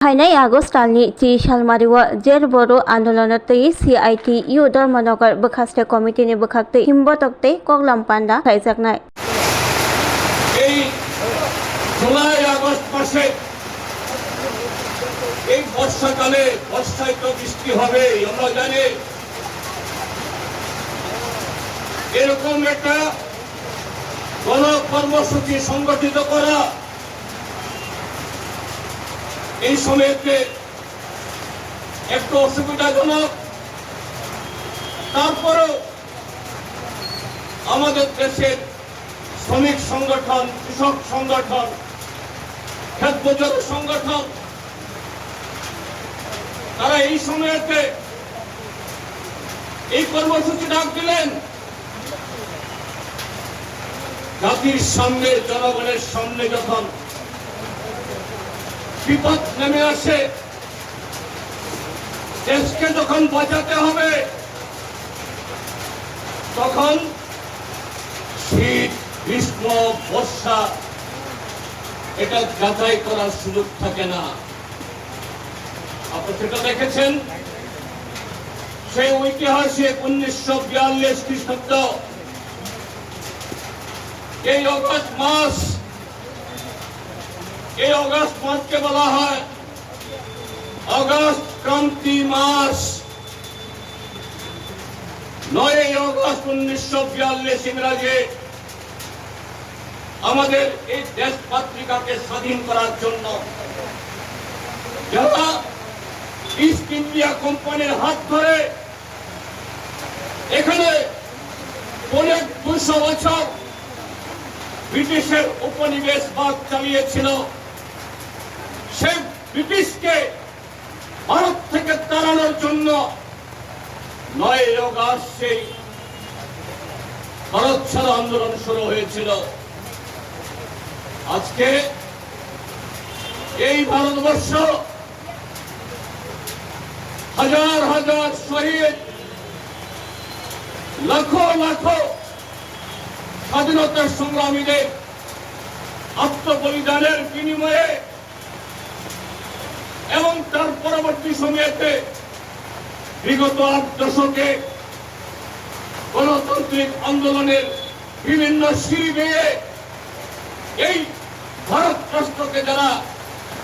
थांनाय आगस्ट दाननि 10 सालमारियाव जेल बर' आन्दोलनतै CITU धर्मनगर बोखास्टे कमिटिनि बोखाक्तै हिम्बतक्तै कगलाम पान्डा खायजाकनाय এই জুলাই আগস্ট মাসে এই বর্ষাকালে বর্ষায় তো বৃষ্টি হবে আমরা জানি। এরকম একটা গণকর্মসূচি সংগঠিত করা এই সময়তে একটু অসুবিধাজনক। তারপরেও আমাদের দেশের শ্রমিক সংগঠন, কৃষক সংগঠন, ক্ষেত মজুর সংগঠন তারা এই সময়তে এই কর্মসূচি ডাক দিলেন। জাতির সামনে, জনগণের সামনে যখন বিপদ নেমে আসে, দেশকে যখন বাঁচাতে হবে, তখন শীত, গ্রীষ্ম, বর্ষা এটা যাচাই করার সুযোগ থাকে না। আপনি সেটা দেখেছেন সেই ঐতিহাসিক 1942 খ্রিস্টাব্দ এই অগস্ট মাসকে বলা হয় অগস্ট ক্রান্তি মাস। 9 অগস্ট 1942 ইংরেজি আমাদের এই দেশ পত্রিকাকে স্বাধীন করার জন্য যারা ইস্ট ইন্ডিয়া কোম্পানির হাত ধরে এখানে অনেক 200 বছর ব্রিটিশের উপনিবেশবাদ চালিয়েছিল, সেই ব্রিটিশকে ভারত থেকে তাড়ানোর জন্য 9 অগস্ট সেই ভারত ছাড়ো আন্দোলন শুরু হয়েছিল। আজকে এই ভারতবর্ষ হাজার হাজার শহীদ, লাখো লাখো স্বাধীনতার সংগ্রামীদের আত্মবলিদানের বিনিময়ে এবং তার পরবর্তী সময়েতে বিগত 8 দশকে গণতান্ত্রিক আন্দোলনের বিভিন্ন সিঁড়ি বেয়ে এই ভারত রাষ্ট্রকে যারা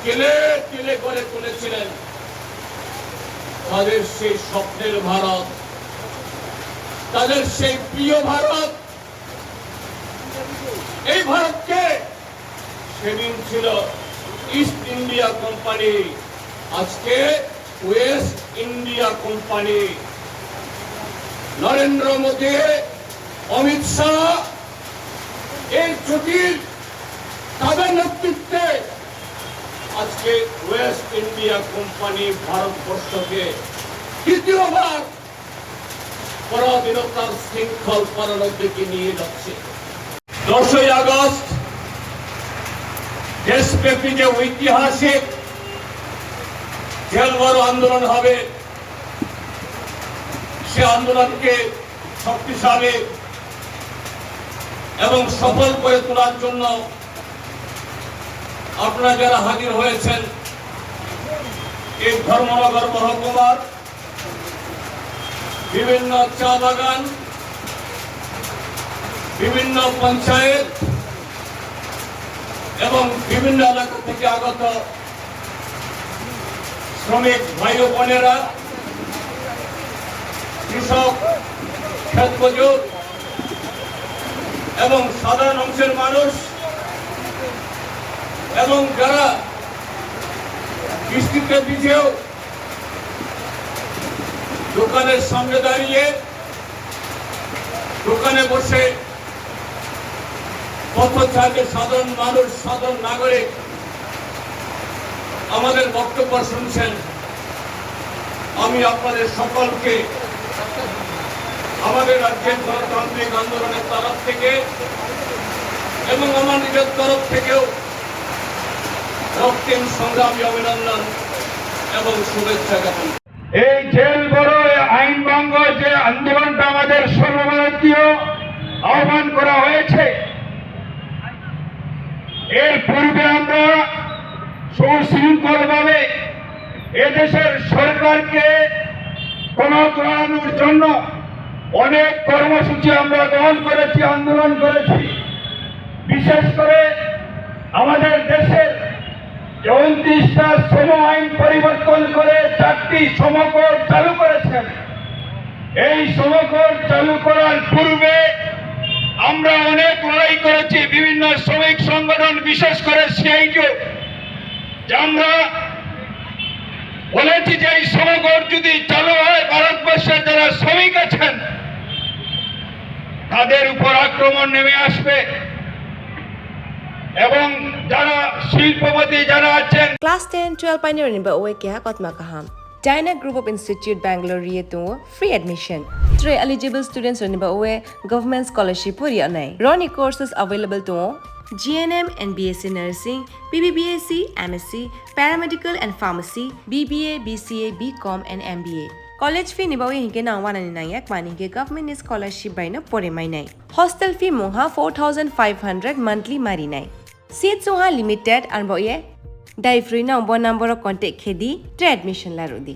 কেলে কেলে করে তুলেছিলেন, তাদের সেই স্বপ্নের ভারত, তাদের সেই প্রিয় ভারত, এই ভারতকে সেদিন ছিল ইস্ট ইন্ডিয়া কোম্পানি, আজকে West India company. Narendra Modi, Amit Shah, এই জটিল তাদের নেতৃত্বে আজকে ওয়েস্ট ইন্ডিয়া কোম্পানি ভারতবর্ষকে দ্বিতীয়বার পরাধীনতার শৃঙ্খল পালনের দিকে নিয়ে যাচ্ছে। 10 আগস্ট দেশব্যাপী যে ঐতিহাসিক জেল বড় আন্দোলন হবে, সে আন্দোলনকে শক্তিশালী এবং সফল করে তোলার জন্য আপনারা যারা হাজির হয়েছেন, এই ধর্মনগর মহকুমার বিভিন্ন চা বাগান, বিভিন্ন পঞ্চায়েত এবং বিভিন্ন এলাকা থেকে আগত শ্রমিক ভাই ও বোনেরা, কৃষক, ক্ষেত মজুর এবং সাধারণ অংশের মানুষ এবং যারা বৃষ্টিতে ভিজেও দোকানের সামনে দাঁড়িয়ে দোকানে বসে পথচারী সাধারণ মানুষ, সাধারণ নাগরিক আমাদের বক্তব্য শুনছেন, আমি আপনাদের সকলকে আমাদের রাজ্যের গণতান্ত্রিক আন্দোলনের তরফ থেকে এবং আমার নিজের তরফ থেকেও রক্তিম সংগ্রামী অভিনন্দন এবং শুভেচ্ছা জ্ঞাপন। এই জেল বড় আইন ভঙ্গ যে আন্দোলনটা আমাদের সর্বভারতীয় আহ্বান করা হয়েছে, এর পূর্বে আমরা সুশৃঙ্খলভাবে এদেশের সরকারকে করানোর জন্য অনেক কর্মসূচি আমরা গ্রহণ করেছি, আন্দোলন করেছি। বিশেষ করে আমাদের দেশের 29টা শ্রম আইন পরিবর্তন করে 4টি শ্রমকর চালু করেছেন। এই শ্রমকর চালু করার পূর্বে আমরা অনেক লড়াই করেছি, বিভিন্ন শ্রমিক সংগঠন বিশেষ করে সিআইটিও, আমরা বলেছি যে এই শ্রমকর যদি চালু হয় ভারতবর্ষের যারা শ্রমিক আছেন তাদের উপর আক্রমণ নেমে আসবে এবং যারা শিল্পপতি যারা আছেন। Class 10-12 pioneer ni ba oe kya kotma kaham. Dyna Group of Institute Bangalore ye to free admission. 3 eligible students ni ba oe government scholarship puri anai. Roni courses available to GNM and BSc Nursing, BBBSc, MSc, Paramedical and Pharmacy, BBA, BCA, BCom and MBA. College fee ni ba oe hinke na wana ni nai yak mani ke government scholarship bai na pore mai nai. Hostel fee moha 4500 monthly mari nai. Seats oha limited and ba oe Dai free na number contact khedi admission la rodi.